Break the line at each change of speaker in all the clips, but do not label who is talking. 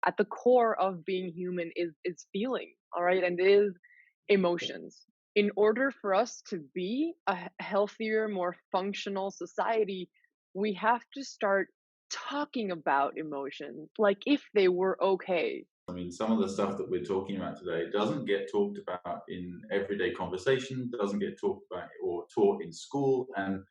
at the core of being human is feeling, all right, and it is emotions. In order for us to be a healthier, more functional society, we have to start talking about emotions like if they were okay.
I mean, some of the stuff that we're talking about today doesn't get talked about in everyday conversation, doesn't get talked about or taught in school. And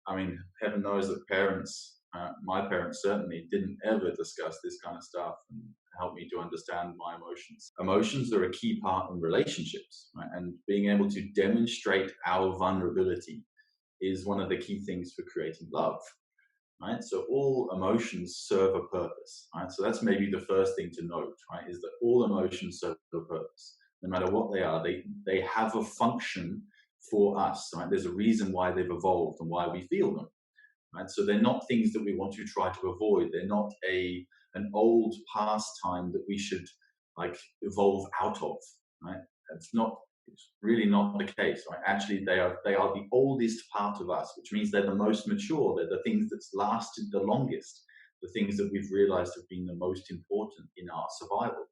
I mean, heaven knows that parents, my parents certainly didn't ever discuss this kind of stuff and help me to understand my emotions. Emotions are a key part in relationships, right? And being able to demonstrate our vulnerability is one of the key things for creating love. Right? So all emotions serve a purpose, right? So that's maybe the first thing to note, right? Is that all emotions serve a purpose. No matter what they are, they have a function for us, right? There's a reason why they've evolved and why we feel them, right? So they're not things that we want to try to avoid. They're not an old pastime that we should like evolve out of, right? It's really not the case, right? Actually, they are the oldest part of us, which means they're the most mature. They're the things that's lasted the longest, the things that we've realized have been the most important in our survival.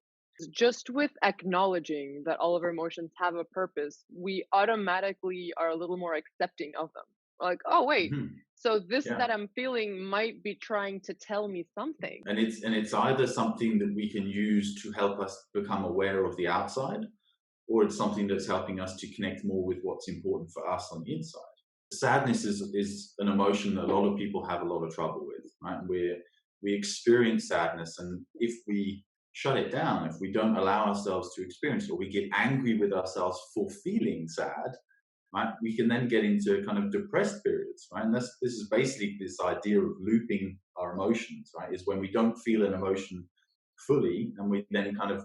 Just with acknowledging that all of our emotions have a purpose, we automatically are a little more accepting of them. Like, oh, wait,
Hmm.
so this
Yeah,
that I'm feeling might be trying to tell me something.
and it's either something that we can use to help us become aware of the outside, or it's something that's helping us to connect more with what's important for us on the inside. Sadness is an emotion that a lot of people have a lot of trouble with, right? We experience sadness, and if we shut it down, if we don't allow ourselves to experience it, or we get angry with ourselves for feeling sad, right, we can then get into kind of depressed periods, right? And this is basically this idea of looping our emotions, right? Is when we don't feel an emotion fully, and we then kind of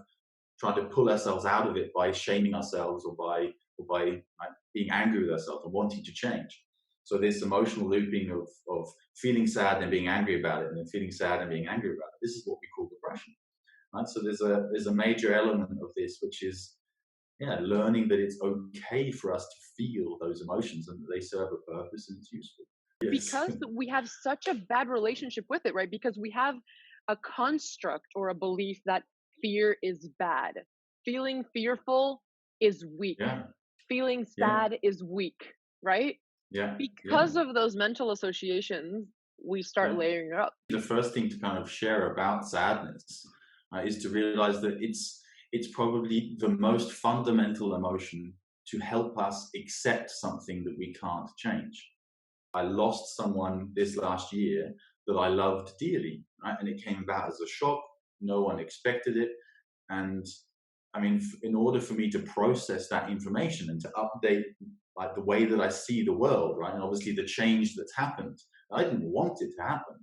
try to pull ourselves out of it by shaming ourselves or by like, being angry with ourselves and wanting to change. So this emotional looping of feeling sad and being angry about it, and then feeling sad and being angry about it. This is what we call depression. Right? So there's a major element of this, which is learning that it's okay for us to feel those emotions and that they serve a purpose and it's useful. Yes.
Because we have such a bad relationship with it, right? Because we have a construct or a belief that fear is bad. Feeling fearful is weak.
Yeah.
Feeling
Yeah.
sad is weak, right?
Yeah. Yeah.
Because of those mental associations, we start
Yeah.
layering it up.
The first thing to kind of share about sadness is to realize that it's probably the most fundamental emotion to help us accept something that we can't change. I lost someone this last year that I loved dearly, right? And it came about as a shock. No one expected it. And I mean, in order for me to process that information and to update like the way that I see the world, right? And obviously the change that's happened, I didn't want it to happen.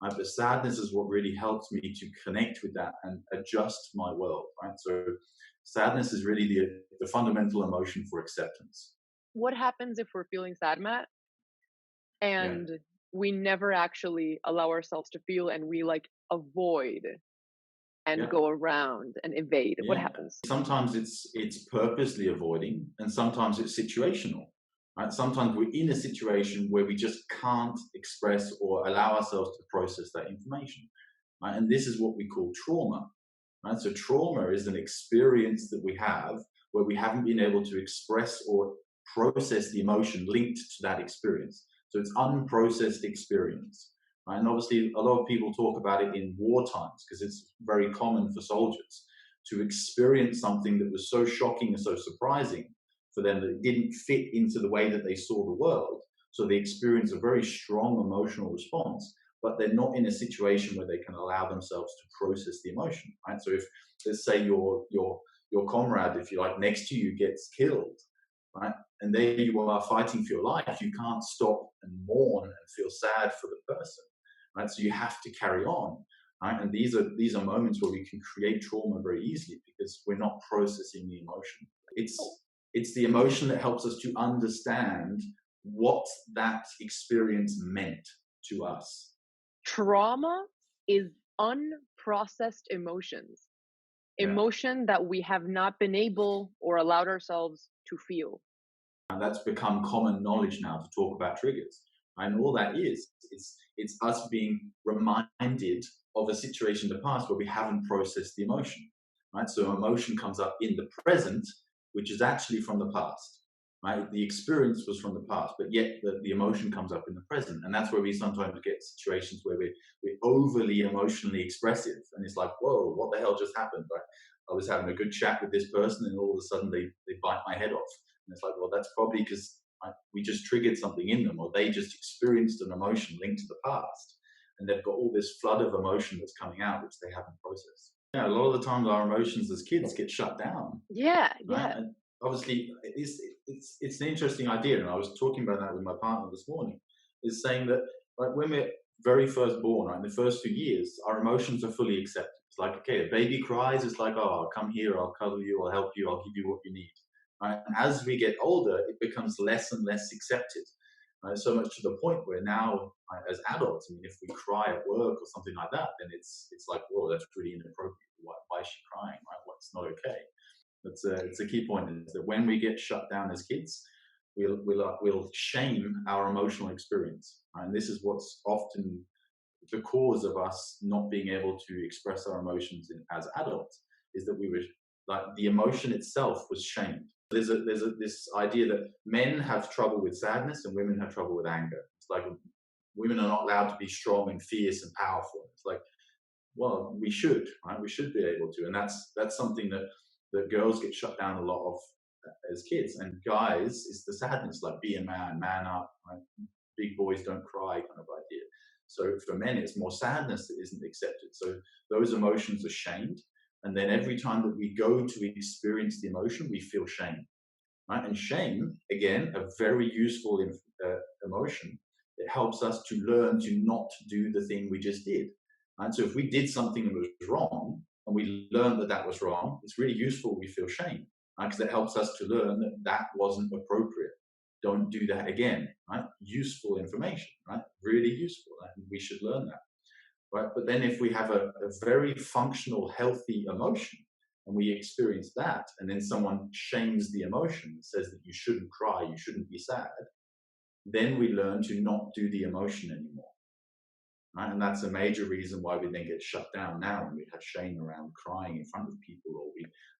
Right? But sadness is what really helps me to connect with that and adjust my world, right? So sadness is really the fundamental emotion for acceptance.
What happens if we're feeling sad, Matt,
Yeah.
and we never actually allow ourselves to feel and we like avoid and
Yeah.
go around and evade? What
Yeah.
happens?
Sometimes it's purposely avoiding, and sometimes it's situational. Right? Sometimes we're in a situation where we just can't express or allow ourselves to process that information. Right? And this is what we call trauma. Right? So trauma is an experience that we have where we haven't been able to express or process the emotion linked to that experience. So it's unprocessed experience. Right? And obviously, a lot of people talk about it in war times because it's very common for soldiers to experience something that was so shocking and so surprising for them that it didn't fit into the way that they saw the world. So they experience a very strong emotional response, but they're not in a situation where they can allow themselves to process the emotion. Right. So if let's say your comrade, if you like, next to you gets killed, right, and there you are fighting for your life, you can't stop and mourn and feel sad for the person. Right. So you have to carry on. Right? And these are moments where we can create trauma very easily because we're not processing the emotion. It's the emotion that helps us to understand what that experience meant to us.
Trauma is unprocessed emotions,
Yeah.
emotion that we have not been able or allowed ourselves to feel.
And that's become common knowledge now to talk about triggers. And all that is, it's us being reminded of a situation in the past where we haven't processed the emotion, right? So emotion comes up in the present, which is actually from the past, right? The experience was from the past, but yet the emotion comes up in the present. And that's where we sometimes get situations where we're overly emotionally expressive. And it's like, whoa, what the hell just happened? Right? I was having a good chat with this person and all of a sudden they bite my head off. And it's like, well, that's probably because we just triggered something in them, or they just experienced an emotion linked to the past. And they've got all this flood of emotion that's coming out, which they haven't processed. Yeah, a lot of the times our emotions as kids get shut down,
Yeah,
right?
yeah.
And obviously, it's an interesting idea, and I was talking about that with my partner this morning. Is saying that like when we're very first born, right, in the first few years, our emotions are fully accepted. It's like, okay, a baby cries, it's like, oh, I'll come here, I'll cuddle you, I'll help you, I'll give you what you need. Right? And as we get older, it becomes less and less accepted. Right? So much to the point where now, right, as adults, I mean, if we cry at work or something like that, then it's like, whoa, that's really inappropriate. Why is she crying? Right? What's not okay? It's a key point is that when we get shut down as kids, we'll shame our emotional experience, right? And this is what's often the cause of us not being able to express our emotions as adults, is that we were like the emotion itself was shamed. There's this idea that men have trouble with sadness and women have trouble with anger. It's like women are not allowed to be strong and fierce and powerful. It's like, well, we should, right? We should be able to, and that's something that girls get shut down a lot of as kids, and guys is the sadness, like be a man, man up, right? Big boys don't cry kind of idea. So for men, it's more sadness that isn't accepted. So those emotions are shamed, and then every time that we go to experience the emotion, we feel shame, right? And shame, again, a very useful emotion. It helps us to learn to not do the thing we just did. And so if we did something that was wrong and we learned that that was wrong, it's really useful we feel shame, right? Because it helps us to learn that that wasn't appropriate. Don't do that again, right? Useful information, right? Really useful. Right? We should learn that, right? But then if we have a very functional, healthy emotion and we experience that, and then someone shames the emotion and says that you shouldn't cry, you shouldn't be sad, then we learn to not do the emotion anymore. Right? And that's a major reason why we then get shut down now, and we have shame around crying in front of people, or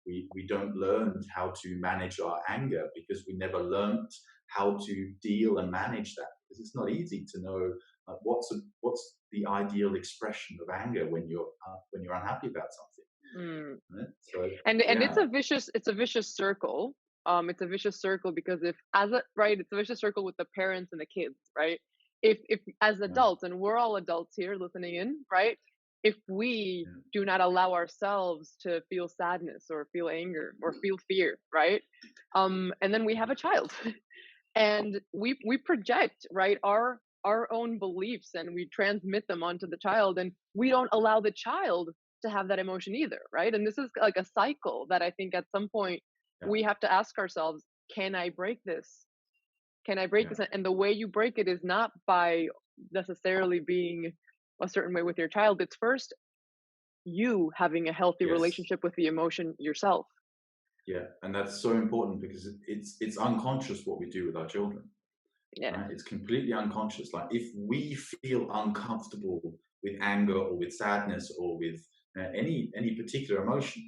we don't learn how to manage our anger because we never learned how to deal and manage that. Because it's not easy to know what's the ideal expression of anger when you're unhappy about something.
Mm.
Right? So
And
yeah,
it's a vicious circle. It's a vicious circle because if as a right, it's a vicious circle with the parents and the kids, right? If as
yeah,
adults, and we're all adults here listening in, right? If we
yeah,
do not allow ourselves to feel sadness or feel anger or feel fear, right? And then we have a child, and we project, right, our own beliefs, and we transmit them onto the child, and we don't allow the child to have that emotion either, right? And this is like a cycle that I think at some point
yeah,
we have to ask ourselves, can I break this? Can I break
yeah.
this? And the way you break it is not by necessarily being a certain way with your child. It's first you having a healthy
Yes.
relationship with the emotion yourself.
Yeah, and that's so important because it's unconscious what we do with our children.
Yeah.
Right? It's completely unconscious. Like if we feel uncomfortable with anger or with sadness or with any particular emotion,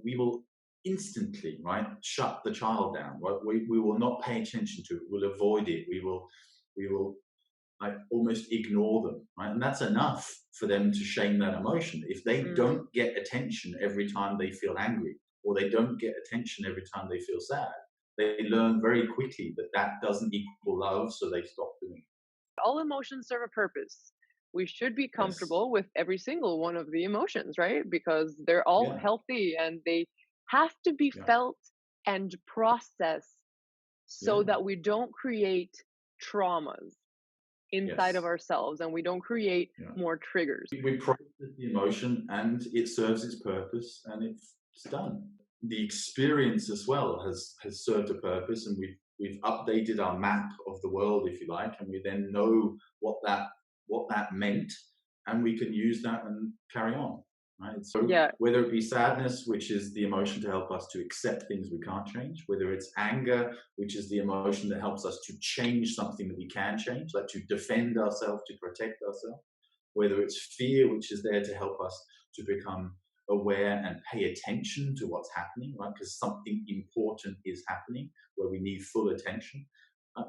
we will instantly, right, shut the child down. Right? We will not pay attention to it. We'll avoid it. We will like almost ignore them, right? And that's enough for them to shame that emotion. If they
Mm.
don't get attention every time they feel angry, or they don't get attention every time they feel sad, they learn very quickly that that doesn't equal love, so they stop doing it.
All emotions serve a purpose. We should be
Yes.
comfortable with every single one of the emotions, right? Because they're all
Yeah.
healthy and they have to be
Yeah.
felt and processed so
Yeah.
that we don't create traumas inside of
Yes.
ourselves and we don't create
Yeah.
more triggers.
We process the emotion and it serves its purpose and it's done. The experience as well has served a purpose, and we've updated our map of the world, if you like, and we then know what that meant, and we can use that and carry on. Right. So
Yeah.
whether it be sadness, which is the emotion to help us to accept things we can't change, whether it's anger, which is the emotion that helps us to change something that we can change, like to defend ourselves, to protect ourselves, whether it's fear, which is there to help us to become aware and pay attention to what's happening, right? Because something important is happening where we need full attention.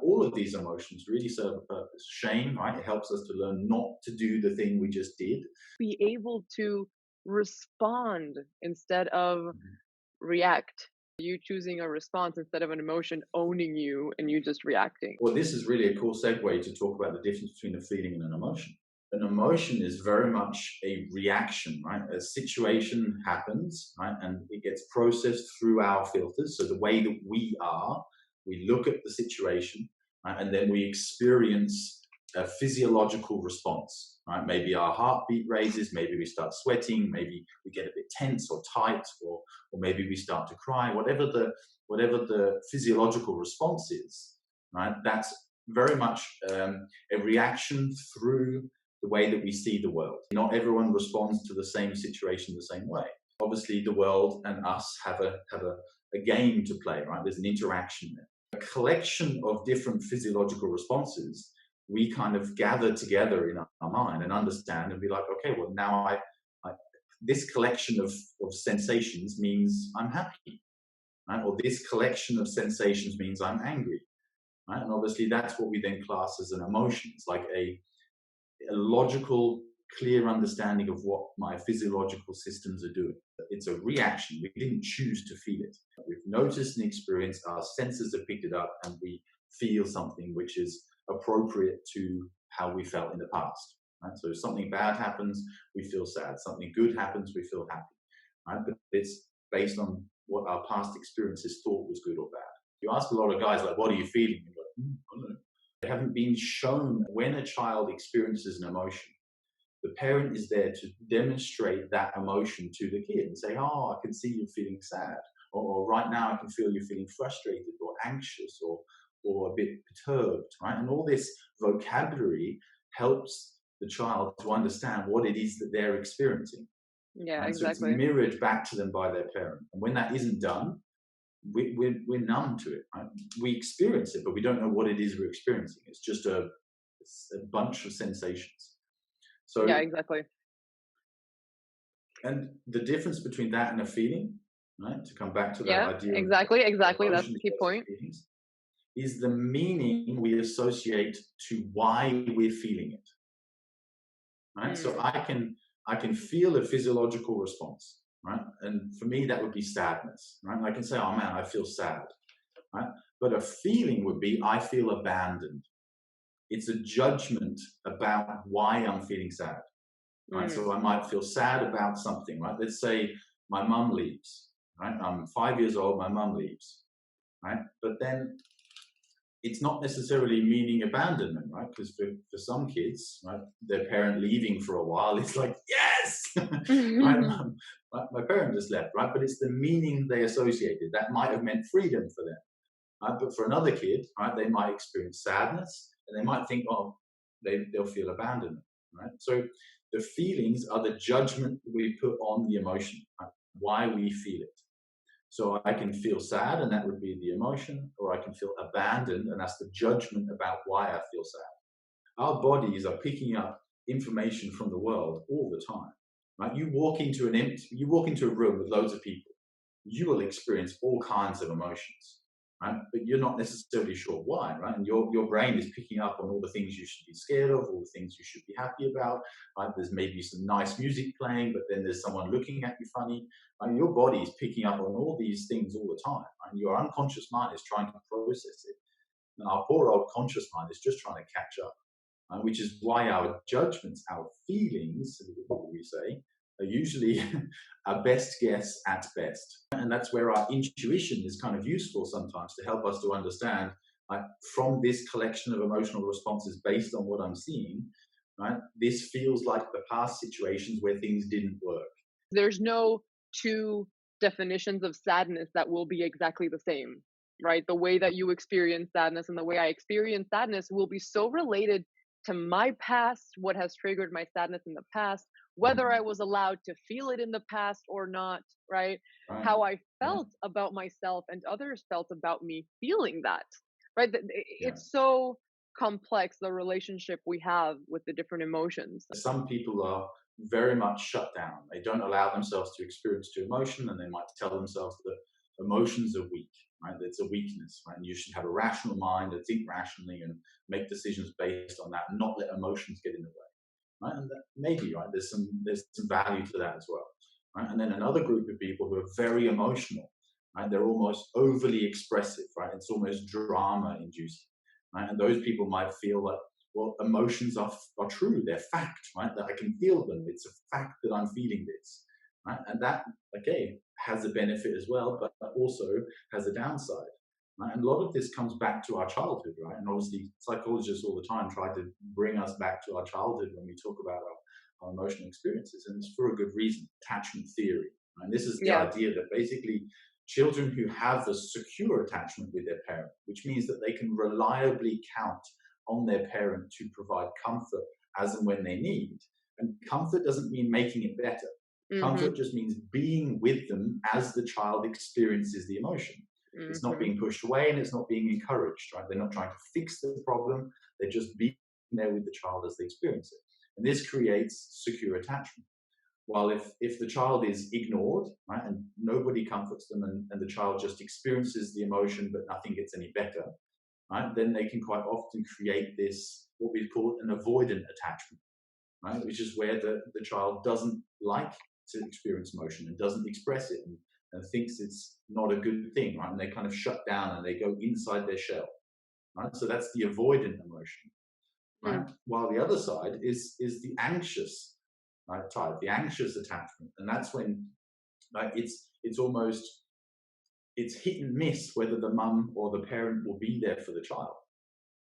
All of these emotions really serve a purpose. Shame, right? It helps us to learn not to do the thing we just did.
Be able to respond instead of
Mhm.
react. You choosing a response instead of an emotion owning you and you just reacting.
Well, this is really a cool segue to talk about the difference between a feeling and an emotion. An emotion is very much a reaction, right? A situation happens, right? And it gets processed through our filters. So the way that we are, we look at the situation, right? And then we experience a physiological response, right? Maybe our heartbeat raises, maybe we start sweating, maybe we get a bit tense or tight, or maybe we start to cry, whatever the physiological response is, right? That's very much a reaction through the way that we see the world. Not everyone responds to the same situation the same way. Obviously, the world and us have a game to play, right? There's an interaction there. A collection of different physiological responses we kind of gather together in our mind and understand and be like, okay, well, now I this collection of sensations means I'm happy, right? Or this collection of sensations means I'm angry, right? And obviously, that's what we then class as an emotion. It's like a logical, clear understanding of what my physiological systems are doing. It's a reaction. We didn't choose to feel it. We've noticed and experienced, our senses have picked it up, and we feel something which is appropriate to how we felt in the past. Right? So if something bad happens, we feel sad. Something good happens, we feel happy. Right? But it's based on what our past experiences thought was good or bad. You ask a lot of guys, like, what are you feeling? You're like, I don't know. They haven't been shown when a child experiences an emotion. The parent is there to demonstrate that emotion to the kid and say, oh, I can see you feeling sad. Or right now I can feel you feeling frustrated or anxious or a bit perturbed, right? And all this vocabulary helps the child to understand what it is that they're experiencing.
Yeah,
Right? So it's
exactly.
mirrored back to them by their parent. And when that isn't done, we're numb to it. Right? We experience it, but we don't know what it is we're experiencing. It's a bunch of sensations.
Yeah,
So,
exactly.
and the difference between that and a feeling, right? To come back to that
Yeah,
idea of
exactly, exactly. That's the
emotions
key
versus
point.
feelings, is the meaning we associate to why we're feeling it. Right? So
Mm,
I can feel a physiological response, right? And for me, that would be sadness, right? I can say, oh man, I feel sad, right? But a feeling would be, I feel abandoned. It's a judgment about why I'm feeling sad, right?
mm,
So I might feel sad about something, right? Let's say my mum leaves, right? I'm 5 years old, my mum leaves, right? But then it's not necessarily meaning abandonment, right? Because for some kids, right, their parent leaving for a while, it's like, yes, right? My parent just left, right? But it's the meaning they associated. That might have meant freedom for them. Right? But for another kid, right, they might experience sadness and they might think, oh, they'll feel abandonment, right? So the feelings are the judgment we put on the emotion, right? Why we feel it. So I can feel sad, and that would be the emotion, or I can feel abandoned, and that's the judgment about why I feel sad. Our bodies are picking up information from the world all the time. Right? You walk into a room with loads of people, you will experience all kinds of emotions, right? But you're not necessarily sure why, right? And your brain is picking up on all the things you should be scared of, all the things you should be happy about, right? There's maybe some nice music playing, but then there's someone looking at you funny. Right? Your body is picking up on all these things all the time, right? Your unconscious mind is trying to process it. And our poor old conscious mind is just trying to catch up, which is why our judgments, our feelings, what we say, are usually our best guess at best. And that's where our intuition is kind of useful sometimes to help us to understand, like, from this collection of emotional responses based on what I'm seeing, right, this feels like the past situations where things didn't work.
there's no two definitions of sadness that will be exactly the same, right? The way that you experience sadness and the way I experience sadness will be so related to my past, what has triggered my sadness in the past, whether I
Mhm.
was allowed to feel it in the past or not, right?
Right.
How I
Yeah.
felt about myself and others felt about me feeling that, right?
Yeah.
It's so complex the relationship we have with the different emotions.
Some people are very much shut down. They don't allow themselves to experience true emotion, and they might tell themselves that emotions are weak, right? It's a weakness, right? And you should have a rational mind and think rationally and make decisions based on that, and not let emotions get in the way, right? And that maybe, right, there's some value to that as well, right? And then another group of people who are very emotional, right? They're almost overly expressive, right? It's almost drama inducing, right? And those people might feel like, well, emotions are true, they're fact, right? That I can feel them. It's a fact that I'm feeling this, right? And that, okay, has a benefit as well, but also has a downside. Right? And a lot of this comes back to our childhood, right? And obviously, psychologists all the time try to bring us back to our childhood when we talk about our emotional experiences, and it's for a good reason. Attachment theory, right? And this is the
Yeah.
idea that basically children who have a secure attachment with their parent, which means that they can reliably count on their parent to provide comfort as and when they need. And comfort doesn't mean making it better.
Mhm.
Comfort just means being with them as the child experiences the emotion. It's not
Mhm.
being pushed away and it's not being encouraged, right? They're not trying to fix the problem. They're just being there with the child as they experience it. And this creates secure attachment. While if the child is ignored, right, and nobody comforts them, and the child just experiences the emotion but nothing gets any better, right, then they can quite often create this, what we call an avoidant attachment, right, which is where the child doesn't like to experience emotion and doesn't express it, and thinks it's not a good thing, right, and they kind of shut down and they go inside their shell, right, so that's the avoidant emotion,
Mm.
right, while the other side is the anxious, right, type, the anxious attachment, and that's when, like, it's almost, it's hit and miss whether the mum or the parent will be there for the child,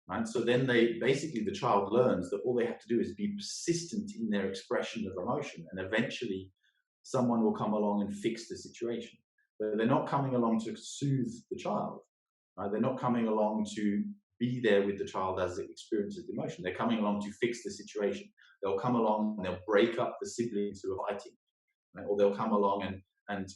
right? So then they basically, the child learns that all they have to do is be persistent in their expression of emotion, and eventually someone will come along and fix the situation. But they're not coming along to soothe the child, right? They're not coming along to be there with the child as it experiences the emotion. They're coming along to fix the situation. They'll come along and they'll break up the siblings who are fighting, right? Or they'll come along and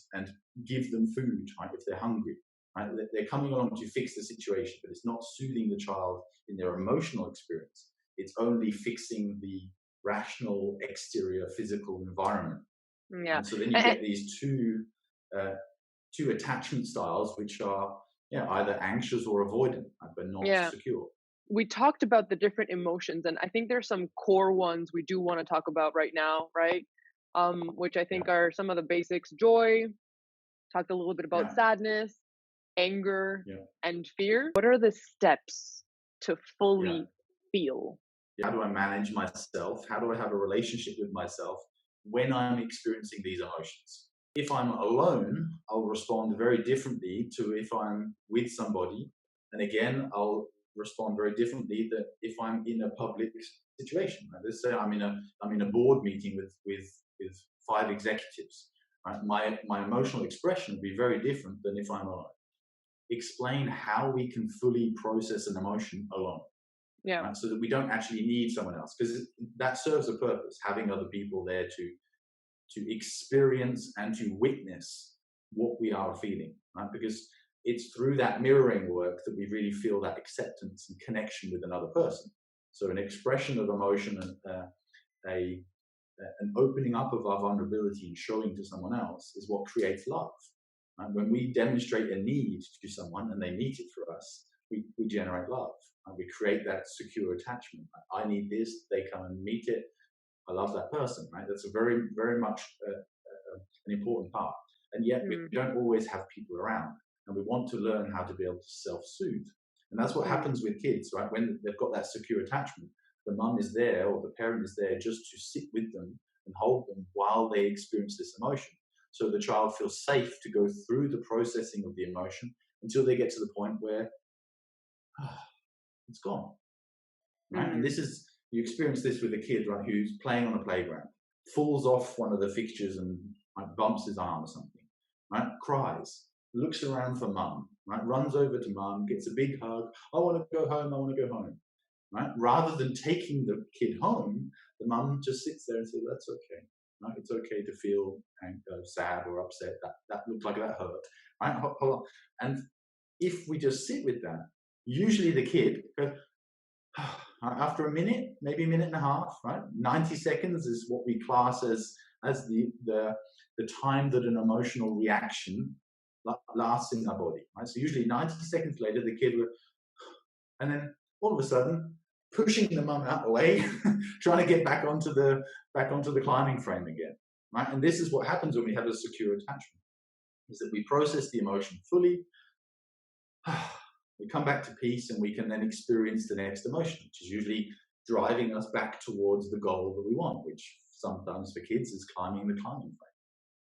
give them food, right, if they're hungry. Right? They're coming along to fix the situation, but it's not soothing the child in their emotional experience. It's only fixing the rational exterior physical environment.
Yeah.
And so then you
A
get these uh, two attachment styles, which are, yeah, either anxious or avoidant, right, but not
yeah.
secure.
We talked about the different emotions, and I think there's some core ones we do wanna talk about right now, right? Which I
Yeah,
think are some of the basics: joy, talked a little bit about
yeah,
sadness, anger,
yeah,
and fear. What are the steps to
yeah.
fully feel?
How do I manage myself? How do I have a relationship with myself when I'm experiencing these emotions? If I'm alone, I'll respond very differently to if I'm with somebody. And again, I'll respond very differently that if I'm in a public situation. Right? Let's say I'm in a board meeting with five executives. Right? My emotional expression will be very different than if I'm alone. Explain how we can fully process an emotion alone,
Yeah.
right? So that we don't actually need someone else, because that serves a purpose, having other people there to experience and to witness what we are feeling, right? Because it's through that mirroring work that we really feel that acceptance and connection with another person. So an expression of emotion and a an opening up of our vulnerability and showing to someone else is what creates love. And when we demonstrate a need to someone and they meet it for us, we generate love. And we create that secure attachment. I need this, they come and meet it. I love that person, right? That's a very, very much an important part. And yet we
Mm,
don't always have people around. And we want to learn how to be able to self soothe. And that's what
mm.
happens with kids, right? When they've got that secure attachment, the mum is there or the parent is there just to sit with them and hold them while they experience this emotion. So the child feels safe to go through the processing of the emotion until they get to the point where it's gone, right? And
Mm.
this is, you experience this with a kid, right, who's playing on a playground, falls off one of the fixtures and, like, bumps his arm or something, right? Cries, looks around for mum, right? Runs over to mum, gets a big hug. I want to go home. I want to go home, right? Rather than taking the kid home, the mum just sits there and says, "That's okay. Right? It's okay to feel sad or upset. That looked like that hurt, right? Hold on." And if we just sit with that, usually the kid goes, After a minute, maybe a minute and a half, right? 90 seconds is what we class as the time that an emotional reaction lasts in our body, right? So usually 90 seconds later, the kid will, and then all of a sudden, pushing the mum out the way, trying to get back onto the climbing frame again, right? And this is what happens when we have a secure attachment, is that we process the emotion fully, we come back to peace, and we can then experience the next emotion, which is usually driving us back towards the goal that we want, which sometimes for kids is climbing the climbing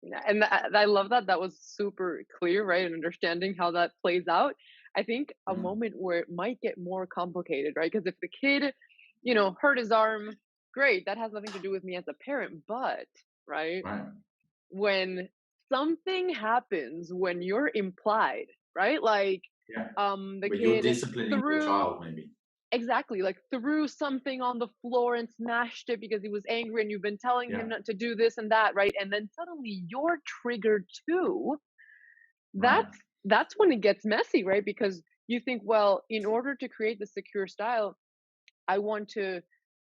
Yeah, and I love that. That was super clear, right? And understanding how that plays out. I think a
frame.
moment where it might get more complicated, right? Because if the kid, hurt his arm, great, that has nothing to do with me as a parent. But, right,
Right?
when something happens when you're implied, right? Like,
Yeah.
the
But you're
kid
disciplining your
threw
child, maybe.
exactly, like, threw something on the floor and smashed it because he was angry and you've been telling him
Yeah.
not to do this and that, right? And then suddenly you're triggered too.
Right.
That's when it gets messy, right? Because you think, well, in order to create the secure style, I want to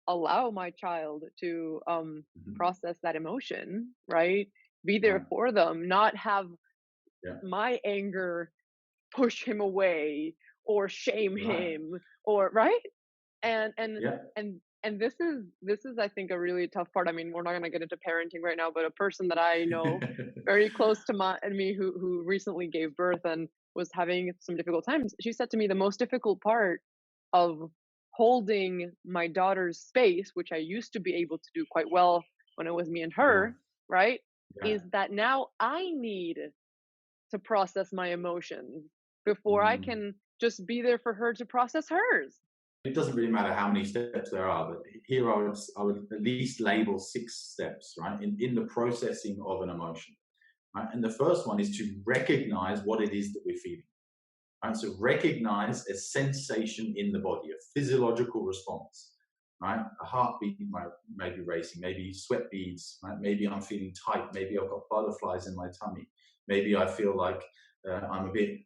allow my child to
Mhm.
process that emotion, right? Be there
Right.
for them, not have
Yeah.
my anger push him away or shame
Right.
him, or right? And and
Yeah.
and this is I think a really tough part. I mean, we're not gonna get into parenting right now, but a person that I know very close to my and me who recently gave birth and was having some difficult times, she said to me the most difficult part of holding my daughter's space, which I used to be able to do quite well when it was me and
Yeah.
her, right?
Yeah.
Is that now I need to process my emotions before I
Mm.
can just be there for her to process hers.
It doesn't really matter how many steps there are, but here I would at least label 6 steps, right, in the processing of an emotion. Right? And the first one is to recognize what it is that we're feeling. Right? So recognize a sensation in the body, a physiological response. Right? A heartbeat might be racing, maybe sweat beads, right? Maybe I'm feeling tight, maybe I've got butterflies in my tummy, maybe I feel like I'm a bit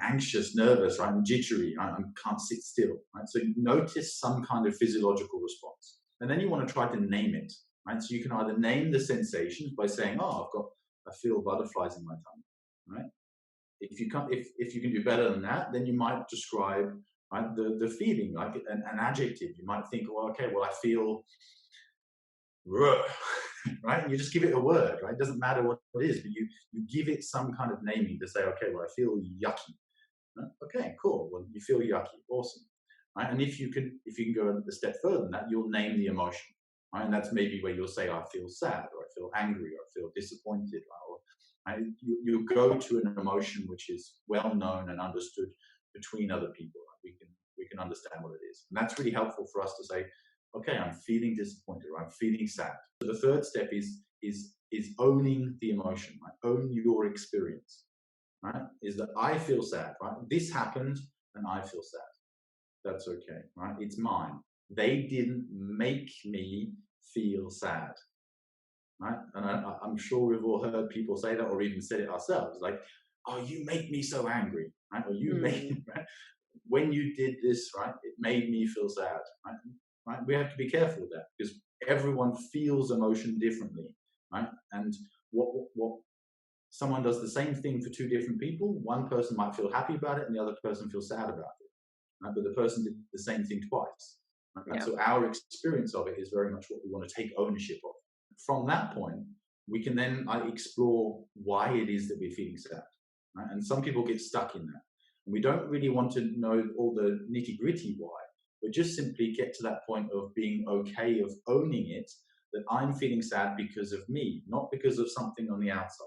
anxious, nervous, right? I'm jittery, I can't sit still. Right? So notice some kind of physiological response. And then you want to try to name it. Right? So you can either name the sensations by saying, oh, I feel butterflies in my tummy. Right? If you can do better than that, then you might describe, right, the feeling, like an adjective. You might think, well, okay, well, I feel right, and you just give it a word, right? It doesn't matter what it is, but you give it some kind of naming to say, okay, well, I feel yucky. Right? Okay, cool. Well, you feel yucky, awesome. Right? And if you can go a step further than that, you'll name the emotion. Right? And that's maybe where you'll say, I feel sad, or I feel angry, or I feel disappointed, or right? You go to an emotion which is well known and understood between other people. Right? We can understand what it is, and that's really helpful for us to say, okay, I'm feeling disappointed, or I'm feeling sad. So the third step is owning the emotion. Right? Own your experience. Right? Is that I feel sad. Right? This happened, and I feel sad. That's okay. Right? It's mine. They didn't make me feel sad. Right? And I'm sure we've all heard people say that, or even said it ourselves, like, "Oh, you make me so angry," right? Or you make
Mm,
right? When you did this, right? It made me feel sad. Right? Right? We have to be careful with that because everyone feels emotion differently, right? And what someone does the same thing for two different people. One person might feel happy about it, and the other person feels sad about it. Right? But the person did the same thing twice. Right?
yeah.
So our experience of it is very much what we want to take ownership of. From that point, we can then explore why it is that we're feeling sad. Right? And some people get stuck in that. And we don't really want to know all the nitty gritty why, but just simply get to that point of being okay, of owning it, that I'm feeling sad because of me, not because of something on the outside.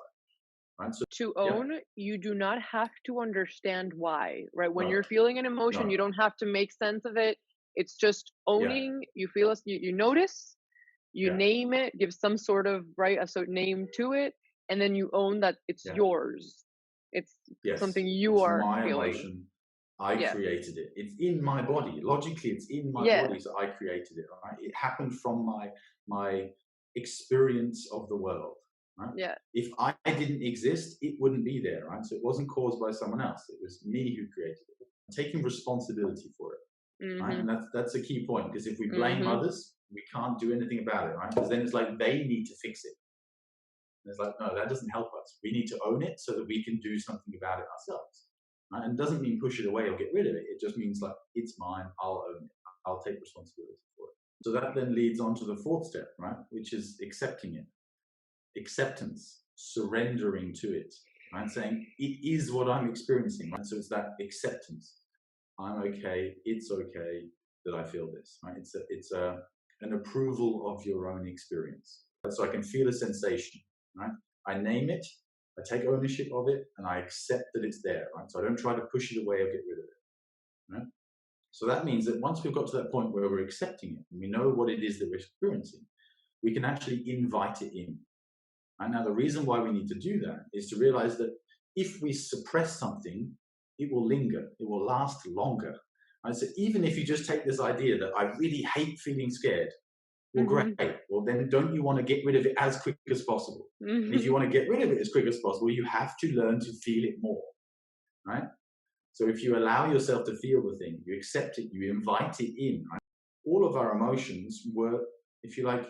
Right? So,
To
yeah,
own, you do not have to understand why, right? When
right.
you're feeling an emotion, you
No,
don't have to make sense of it. It's just
yeah,
owning, you feel us, you notice, you
yeah,
name it, give some sort of right a certain name to it, and then you own that it's
yeah.
yours. It's
Yes,
something you
it's
are
my
feeling.
emotion. I
Yeah.
created it. It's in my body. Logically, it's in my
Yeah.
body, so I created it. Right? It happened from my experience of the world. Right?
Yeah.
If I didn't exist, it wouldn't be there. Right? So it wasn't caused by someone else. It was me who created it. Taking responsibility for it. right?
Mhm.
And that's a key point, because if we blame
Mhm.
others, we can't do anything about it, right? Because then it's like they need to fix it. And it's like, no, that doesn't help us. We need to own it so that we can do something about it ourselves. Right? And it doesn't mean push it away or get rid of it. It just means like, it's mine, I'll own it. I'll take responsibility for it. So that then leads on to the fourth step, right? Which is accepting it. Acceptance, surrendering to it, right? Saying, it is what I'm experiencing, right? So it's that acceptance. I'm okay, it's okay that I feel this, right? An approval of your own experience. So I can feel a sensation, right? I name it, I take ownership of it, and I accept that it's there, right? So I don't try to push it away or get rid of it, right? So that means that once we've got to that point where we're accepting it, and we know what it is that we're experiencing, we can actually invite it in. And now the reason why we need to do that is to realize that if we suppress something, it will linger, it will last longer. And so even if you just take this idea that I really hate feeling scared, well, great.
Mhm.
Well, then don't you want to get rid of it as quick as possible? And if you
Mhm.
want to get rid of it as quick as possible, you have to learn to feel it more, right? So if you allow yourself to feel the thing, you accept it, you invite it in, right? All of our emotions were, if you like,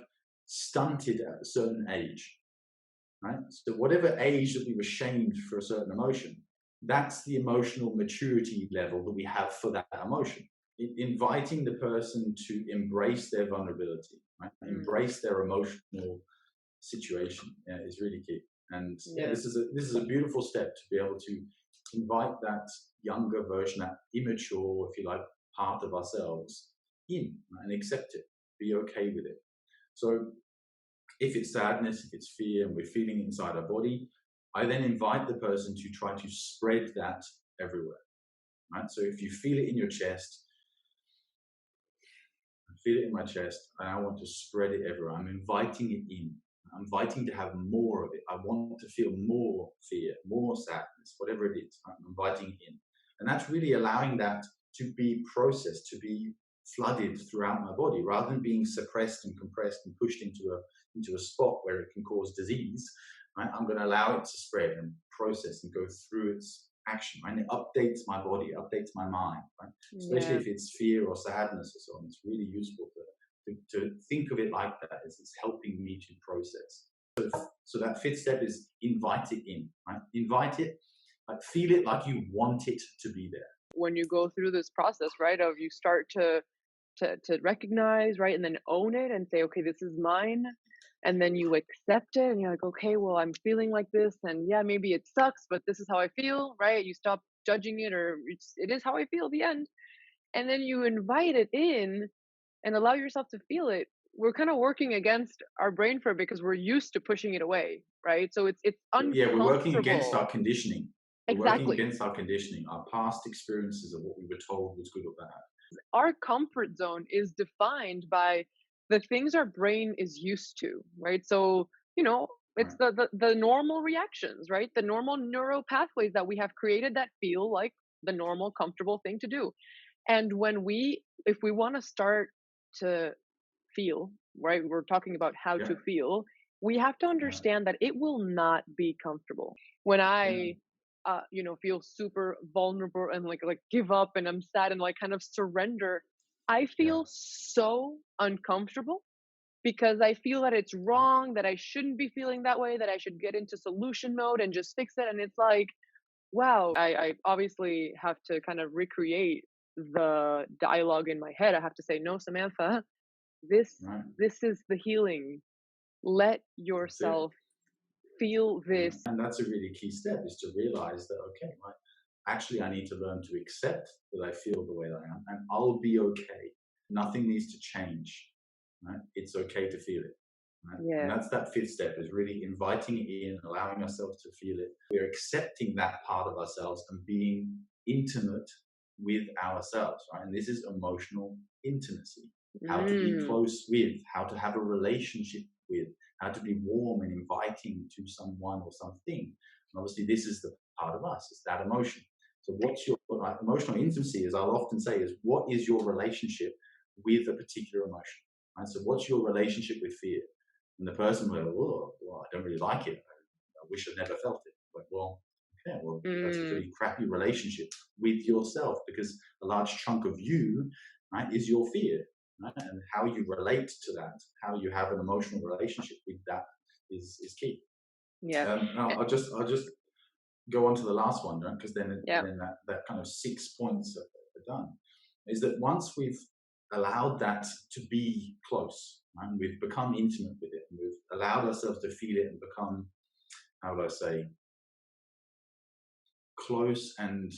stunted at a certain age, right? So whatever age that we were shamed for a certain emotion, that's the emotional maturity level that we have for that emotion. Inviting the person to embrace their vulnerability, right?
Mm.
Embrace their emotional situation, is really key. And yeah,
Yeah.
this is a beautiful step to be able to invite that younger version, that immature, if you like, part of ourselves in, right? And accept it, be okay with it. So if it's sadness, if it's fear, and we're feeling it inside our body, I then invite the person to try to spread that everywhere. Right? So if you feel it in your chest, I feel it in my chest, and I want to spread it everywhere. I'm inviting it in. I'm inviting to have more of it. I want to feel more fear, more sadness, whatever it is. Right? I'm inviting it in. And that's really allowing that to be processed, to be flooded throughout my body, rather than being suppressed and compressed and pushed into a spot where it can cause disease. Right? I'm going to allow it to spread and process and go through its action. Right? And it updates my body, updates my mind. Right? Especially
Yeah.
if it's fear or sadness or so on. It's really useful to think of it like that, as it's helping me to process. So that fifth step is invite it in, right? Invite it, like feel it like you want it to be there.
When you go through this process, right, of you start to recognize, right, and then own it and say, okay, this is mine, and then you accept it, and you're like, okay, well, I'm feeling like this, and yeah, maybe it sucks, but this is how I feel, right? You stop judging it, or it is how I feel. The end, and then you invite it in and allow yourself to feel it. We're kind of working against our brain for it because we're used to pushing it away, right? So it's
Yeah, we're working against
uncomfortable.
our conditioning. We're working
Exactly.
against our conditioning, our past experiences of what we were told was good or bad.
Our comfort zone is defined by the things our brain is used to, right? So, it's
Right.
the normal reactions, right? The normal neural pathways that we have created that feel like the normal, comfortable thing to do. And if we want to start to feel, right? We're talking about how
Yeah.
to feel. We have to
Yeah.
understand that it will not be comfortable. When
Yeah.
I, feel super vulnerable and like give up and I'm sad and like kind of surrender, I
Yeah.
feel so uncomfortable because I feel that it's wrong, that I shouldn't be feeling that way, that I should get into solution mode and just fix it. And it's like, wow, I obviously have to kind of recreate the dialogue in my head. I have to say, no, Samantha, this
Right.
this is the healing. Let
That's it.
yourself feel
Yeah.
this.
And that's a really key step, is to realize that, okay, right, actually, I need to learn to accept that I feel the way that I am, and I'll be okay. Nothing needs to change. Right? It's okay to feel it. Right? And
Yeah.
that's that fifth step, is really inviting it in, allowing ourselves to feel it. We're accepting that part of ourselves and being intimate with ourselves. Right? And this is emotional intimacy. How to be
Mm.
close with, how to have a relationship with, how to be warm and inviting to someone or something. And obviously, this is the part of us, it's that emotion. So, what's your emotional intimacy? As I'll often say, is what is your relationship with a particular emotion? Right? So, what's your relationship with fear? And the person will, oh, well, I don't really like it. I wish I'd never felt it. Like, well, okay, well, that's a
Mm.
really crappy relationship with yourself, because a large chunk of you right, is your fear, right? And how you relate to that, how you have an emotional relationship with that is key.
Yeah. Eh,
I'll just go on to the last one, right? Because
yeah.
then that kind of 6 points are done. Is that once we've allowed that to be close, right, and we've become intimate with it, and we've allowed ourselves to feel it and become, how would I say, close, and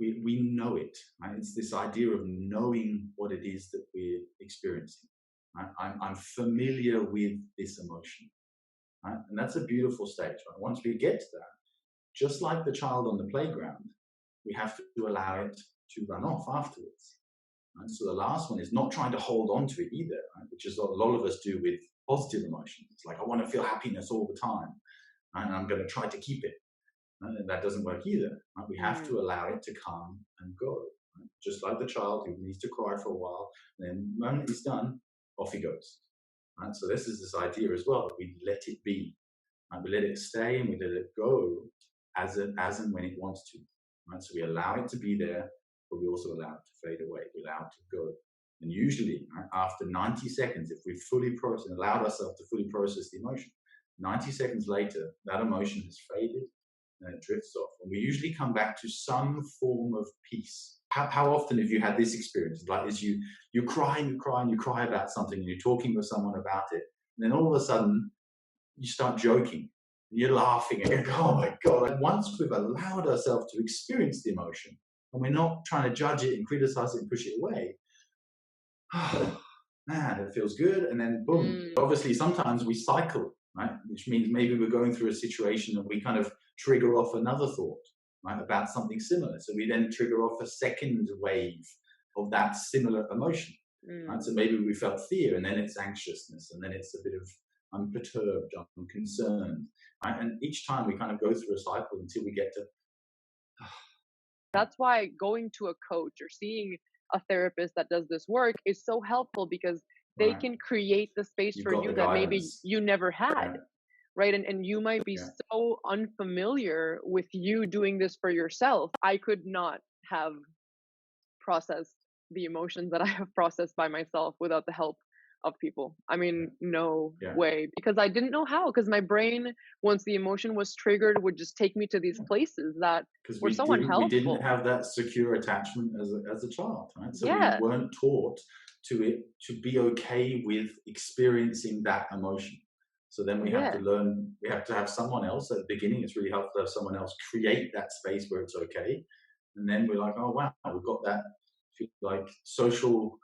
we know it, right? It's this idea of knowing what it is that we're experiencing. Right? I'm familiar with this emotion, right? And that's a beautiful stage. Right? Once we get to that, just like the child on the playground, we have to allow it to run off afterwards. Right? So the last one is not trying to hold on to it either, right? Which is what a lot of us do with positive emotions. It's like, I want to feel happiness all the time, right? And I'm going to try to keep it. Right? And that doesn't work either. Right? We have
Mm.
to allow it to come and go. Right? Just like the child who needs to cry for a while, and then the moment he's done, off he goes. Right? So this is this idea as well that we let it be. Right? We let it stay and we let it go as and when it wants to. Right? So we allow it to be there, but we also allow it to fade away. We allow it to go. And usually, right, after 90 seconds, if we've fully processed and allowed ourselves to fully process the emotion, 90 seconds later, that emotion has faded and it drifts off. And we usually come back to some form of peace. How often have you had this experience? Like this, you cry and you cry and you cry about something and you're talking with someone about it. And then all of a sudden, you start joking. And you're laughing and you go, oh my God. And once we've allowed ourselves to experience the emotion and we're not trying to judge it and criticize it and push it away, man, it feels good. And then boom.
Mm.
Obviously, sometimes we cycle, right? Which means maybe we're going through a situation and we kind of trigger off another thought, right, about something similar. So we then trigger off a second wave of that similar emotion, right?
Mm.
So maybe we felt fear and then it's anxiousness and then it's a bit of I'm perturbed, I'm concerned, right? And each time we kind of go through a cycle until we get to,
That's why going to a coach or seeing a therapist that does this work is so helpful because they
right,
can create the space
you've
for
got
you
the
that maybe
guidance.
you never had,
Yeah,
right? And you might be
yeah,
so unfamiliar with you doing this for yourself. I could not have processed the emotions that I have processed by myself without the help of people. I
yeah,
mean, no
yeah.
way, because I didn't know how, because my brain, once the emotion was triggered, would just take me to these places that
Because
were so
we didn't
unhelpful.
have that secure attachment as a child, right? So we
Yeah,
weren't taught to be okay with experiencing that emotion. So then we have to
yeah,
learn. We have to have someone else at the beginning. It's really helpful to have someone else create that space where it's okay, and then we're like, oh wow, we've got that like social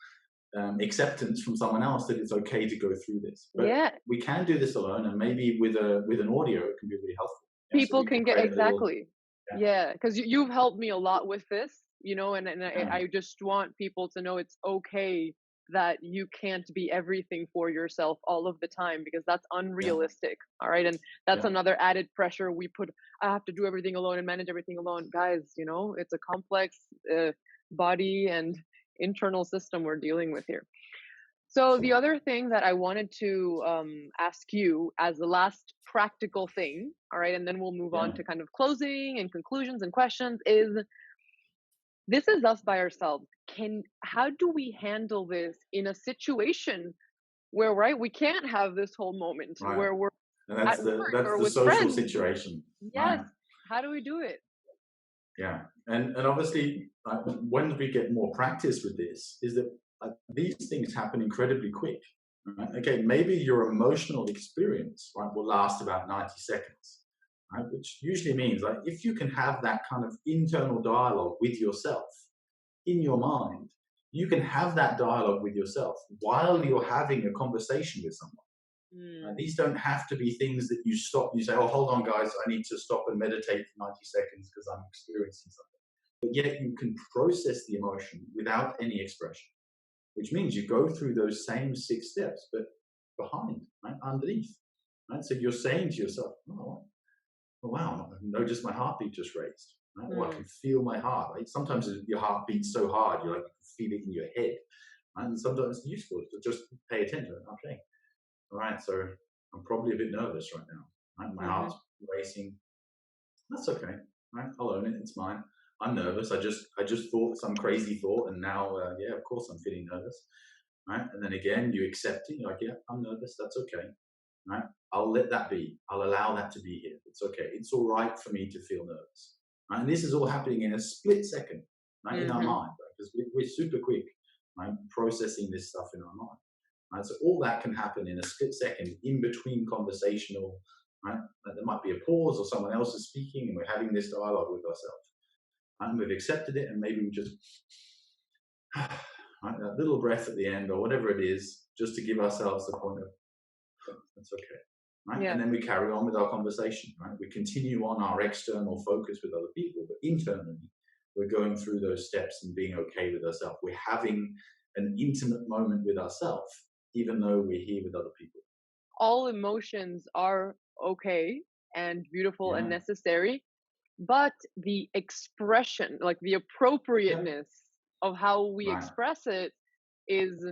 acceptance from someone else that it's okay to go through this. But
yeah.
we can do this alone, and maybe with an audio, it can be really helpful. Yeah, so
People
we can
can get
create a little.
exactly.
Yeah,
Yeah, because you've helped me a lot with this, and
yeah,
I just want people to know it's okay that you can't be everything for yourself all of the time because that's
yeah,
unrealistic. All right. And that's
yeah.
another added pressure we put. I have to do everything alone and manage everything alone. Guys, it's a complex body and internal system we're dealing with here. So the
Sure.
other thing that I wanted to ask you as the last practical thing, all right, and then we'll move on
Yeah.
to kind of closing and conclusions and questions, is this is us by ourselves. How do we handle this in a situation where, right, we can't have this whole moment
Right.
where we're
And
at work
that's
or
the
with
social
friends?
situation.
Yes.
Right.
How do we do it?
Yeah. And obviously, when we get more practice with this, is that these things happen incredibly quick. Right? Okay, maybe your emotional experience, right, will last about 90 seconds, right? Which usually means like if you can have that kind of internal dialogue with yourself in your mind, you can have that dialogue with yourself while you're having a conversation with someone.
Mm,
These don't have to be things that you stop and you say, oh, hold on, guys, I need to stop and meditate for 90 seconds because I'm experiencing something. But yet you can process the emotion without any expression, which means you go through those same 6 steps, but behind, right, underneath. Right? So you're saying to yourself, oh wow, notice my heartbeat just raised. Right? Or I
mm,
can feel my heart. Right? Sometimes your heart beats so hard, you can feel it in your head. Right? And sometimes it's useful to just pay attention. Okay, all right, so I'm probably a bit nervous right now. Right? My
mm-hmm,
heart's racing. That's okay. Right? I'll own it. It's mine. I'm nervous. I just thought some crazy thought, and now, yeah, of course I'm feeling nervous, right? And then again, you accept it. You're like, yeah, I'm nervous. That's okay, right? I'll let that be. I'll allow that to be here. It's okay. It's all right for me to feel nervous, right? And this is all happening in a split second, right, in our
Mhm.
mind, right? Because we're super quick, right, processing this stuff in our mind. Right? So all that can happen in a split second in between conversational, right? There might be a pause or someone else is speaking and we're having this dialogue with ourselves. And we've accepted it and maybe we just, right, that little breath at the end or whatever it is, just to give ourselves the point of, that's okay. Right? And
Yeah.
then we carry on with our conversation, right? We continue on our external focus with other people, but internally, we're going through those steps and being okay with ourselves. We're having an intimate moment with ourselves, even though we're here with other people.
All emotions are okay and beautiful and
Yeah.
necessary, but the expression, like the
Yeah.
appropriateness of how we
Right.
express it is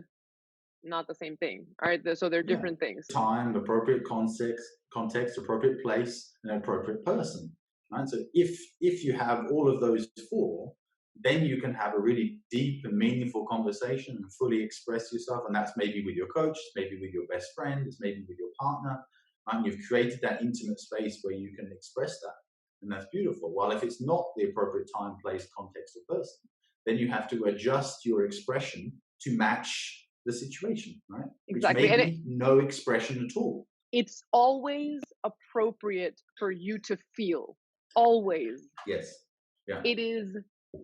not the same thing. All right. So they're
Yeah.
different things.
Time, appropriate context, appropriate place, and appropriate person. Right. So if you have all of those four, then you can have a really deep and meaningful conversation and fully express yourself. And that's maybe with your coach, maybe with your best friend, it's maybe with your partner. And you've created that intimate space where you can express that. And that's beautiful. While if it's not the appropriate time, place, context, or person, then you have to adjust your expression to match the situation, right? Which
Exactly.
may
And
be no expression at all.
it's always appropriate for you to feel. Always.
Yes. Yeah.
It is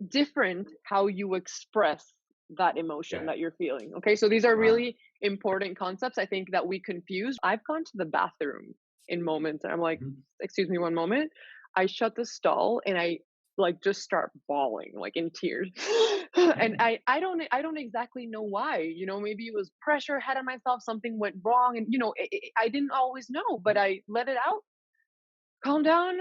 different how you express that emotion
Yeah.
that you're feeling. Okay, so these are
Right.
really important concepts I think that we confuse. I've gone to the bathroom in moments and I'm like,
Mhm.
excuse me one moment. I shut the stall and I like just start bawling like in tears. And
Yeah.
I don't exactly know why. Maybe it was pressure I had on myself, something went wrong and I didn't always know, but I let it out, calmed down,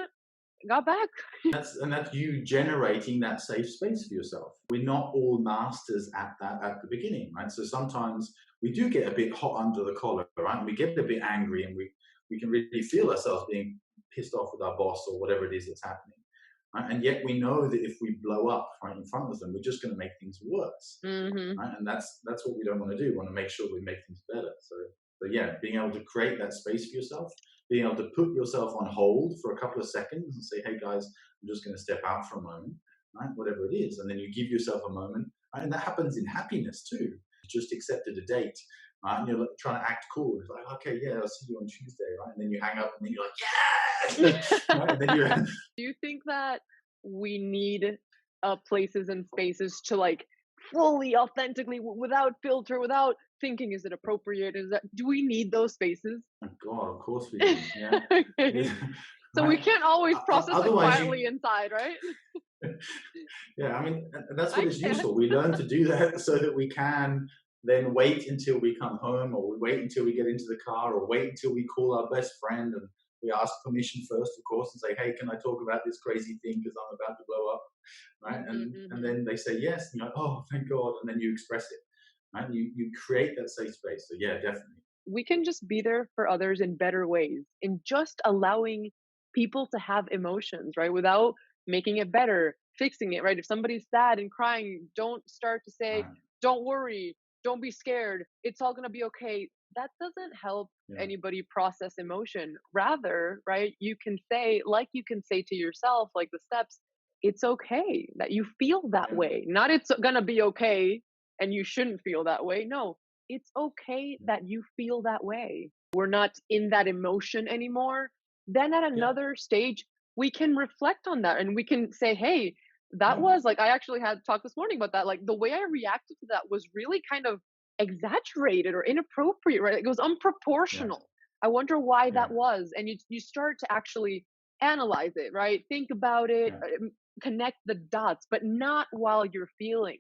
got back.
That's you generating that safe space for yourself. We're not all masters at that at the beginning, right? So sometimes we do get a bit hot under the collar, right? And we get a bit angry, and we can really feel ourselves being pissed off with our boss or whatever it is that's happening. Right? And yet we know that if we blow up right in front of them, we're just going to make things worse.
Mhm.
Right? And that's what we don't want to do. We want to make sure we make things better. So yeah, being able to create that space for yourself, being able to put yourself on hold for a couple of seconds and say, "Hey guys, I'm just going to step out for a moment," right? Whatever it is, and then you give yourself a moment, right? And that happens in happiness too. You just accepted a date, right? And you're like, trying to act cool. It's like, okay, yeah, I'll see you on Tuesday, right? And then you hang up, and then you're like, yes, right? And then you,
Do you think that we need places and spaces to like fully authentically without filter, without thinking is it appropriate, is that do we need those spaces?
oh God, of course we do, yeah.
Okay.
Yeah.
So we
Right?
can't always process it
Otherwise,
quietly
you
inside, right?
yeah, I mean, and that's what
I
is
can.
useful. We learn to do that so that we can then wait until we come home, or we wait until we get into the car, or wait until we call our best friend and we ask permission first, of course, and say, "Hey, can I talk about this crazy thing because I'm about to blow up?" Right?
Mhm,
And
mhm.
then they say yes, and you're like, "Oh, thank God!" And then you express it, right? You create that safe space. So yeah, definitely.
We can just be there for others in better ways, in just allowing people to have emotions, right? Without making it better, fixing it, right? If somebody's sad and crying, don't start to say,
Right?
don't worry, don't be scared, it's all going to be okay. That doesn't help
Yeah.
anybody process emotion. Rather, right, you can say, like you can say to yourself, like the steps, it's okay that you feel that
Yeah.
way. Not it's going to be okay and you shouldn't feel that way. No, it's okay
Yeah.
that you feel that way. We're not in that emotion anymore. Then at
Yeah.
another stage, we can reflect on that and we can say, hey, that
Yeah.
was like, I actually had talked this morning about that. Like the way I reacted to that was really kind of exaggerated or inappropriate, right? It was
Yeah.
unproportional. I wonder why that
Yeah.
was. And you start to actually analyze it, right? Think about it,
Yeah.
connect the dots, but not while you're feeling.